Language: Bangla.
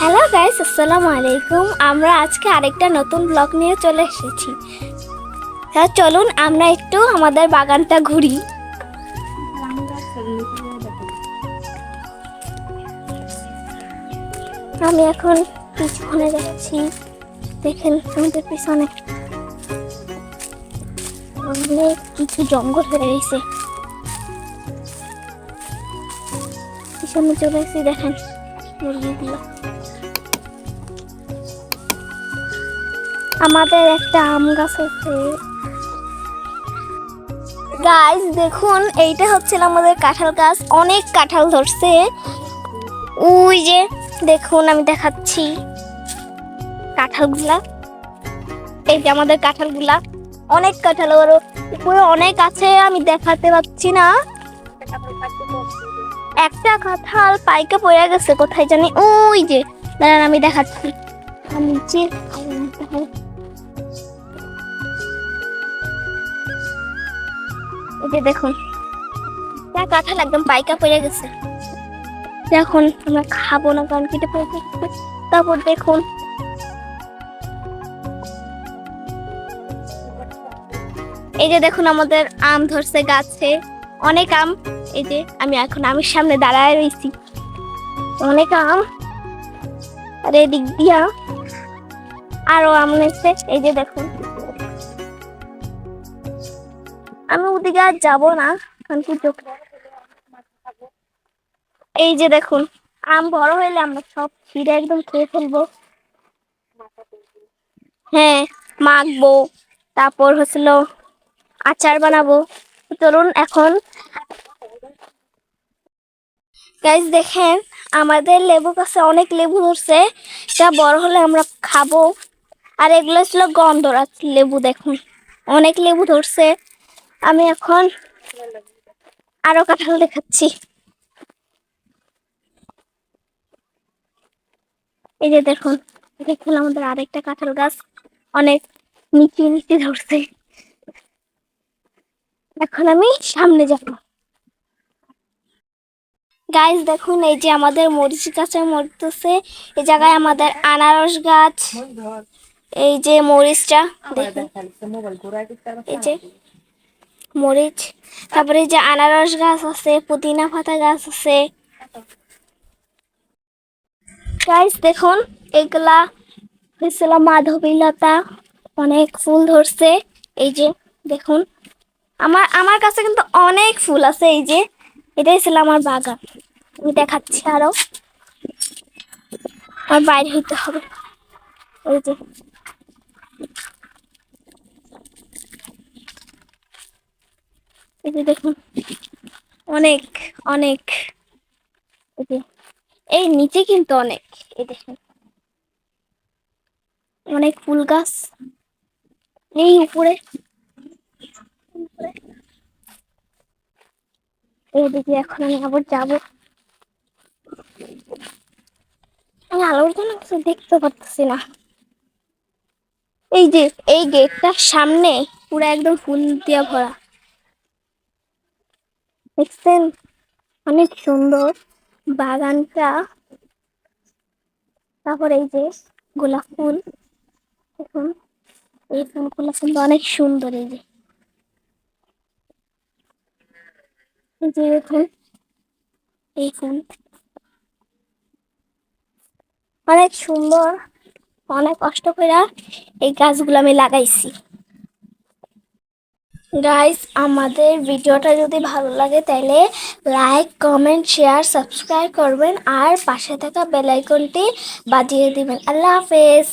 হ্যালো গাইস, আসসালামু আলাইকুম। আমরা আজকে আরেকটা নতুন ব্লগ নিয়ে চলে এসেছি। চলুন আমরা একটু আমাদের বাগানটা ঘুরি। আমি এখন পিছনে যাচ্ছি, দেখেন আমাদের পিছনে অনেক কিছু জঙ্গল হয়ে গেছে। পিছনে চলে এসেছি, দেখেন মুরগিগুলো। আমাদের একটা আম গাছ আছে গাইস, দেখুন এইটা হচ্ছিল আমাদের কাঁঠাল গাছ। অনেক কাঁঠাল ধরছে, ওই যে দেখুন আমি দেখাচ্ছি কাঁঠালগুলা। এই যে আমাদের কাঁঠালগুলা, অনেক কাঁঠাল, ওর উপরে অনেক আছে, আমি দেখাতে পাচ্ছি না। একটা কাঁঠাল পাইকে পড়ে গেছে কোথায় জানি, ওই যে দাঁড়ান আমি দেখাচ্ছি নিচে। এই যে দেখুন কাঁঠাল একদম পাইকা পড়ে গেছে। এখন আমরা খাবো না কারণ কেটে পড়ে গেছে। তারপর দেখুন এই যে দেখুন আমাদের আম ধরছে গাছে, অনেক আম। এই যে আমি এখন আমের সামনে দাঁড়ায় রয়েছি, অনেক আম। আর এদিক দিয়া আরো আম হয়েছে। এই যে দেখুন আমি ওদিকে আর যাবো না কারণ কি এই যে দেখুন আম বড় হইলে আমরা সব ছিঁড়ে একদম খেয়ে ফেলবো। হ্যাঁ, মাখবো, তারপর হচ্ছিল আচার বানাবো। চলুন এখন গাইস দেখেন আমাদের লেবু গাছে অনেক লেবু ধরছে, যা বড় হলে আমরা খাবো। আর এগুলো ছিল গন্ধরাজ লেবু, দেখুন অনেক লেবু ধরছে। আমি এখন আরো কাঁঠাল দেখাচ্ছি। এই যে দেখুন দেখুন আমাদের আরেকটা কাঁঠাল গাছ, অনেক নিচে নিচে ধরছে। এখন আমি সামনে যাব। গাইস দেখুন এই যে আমাদের মরিচ গাছে মরতেছে, এই জায়গায় আমাদের আনারস গাছ। এই যে মরিচটা দেখুন, এই যে মরিচ, তারপরে এই যে আনারস গাছ আছে, পুদিনা পাতা গাছ আছে। গাইস দেখুন এগুলা হয়েছিল মাধবী লতা, অনেক ফুল ধরছে। এই যে দেখুন আমার আমার কাছে কিন্তু অনেক ফুল আছে। এই যে এটাই ছিল আমার বাগান, আমি দেখাচ্ছি আরো। আর বাইরে হইতে হবে। এই যে এই যে দেখুন অনেক অনেক, এই যে এই নিচে কিন্তু অনেক, এই দেখুন অনেক ফুল গাছ এই উপরে। এইদিকে এখন আমি আবার যাবো, আমি আলোর জন্য কিছু দেখতে পাচ্ছি না। এই যে এই গেটটার সামনে পুরো একদম ফুল দিয়া ভরা, দেখছেন অনেক সুন্দর বাগানটা। তারপর এই যে গোলাপ ফুল, দেখুন এই ফুলগুলো কিন্তু অনেক সুন্দর। এই যে এই যে দেখুন এই ফুল অনেক সুন্দর, অনেক কষ্ট করে এই গাছগুলো আমি লাগাইছি। গাইস আমাদের ভিডিওটা যদি ভালো লাগে তাহলে লাইক, কমেন্ট, শেয়ার, সাবস্ক্রাইব করবেন আর পাশে থাকা বেল আইকনটি বাজিয়ে দিবেন। আল্লাহ হাফেজ।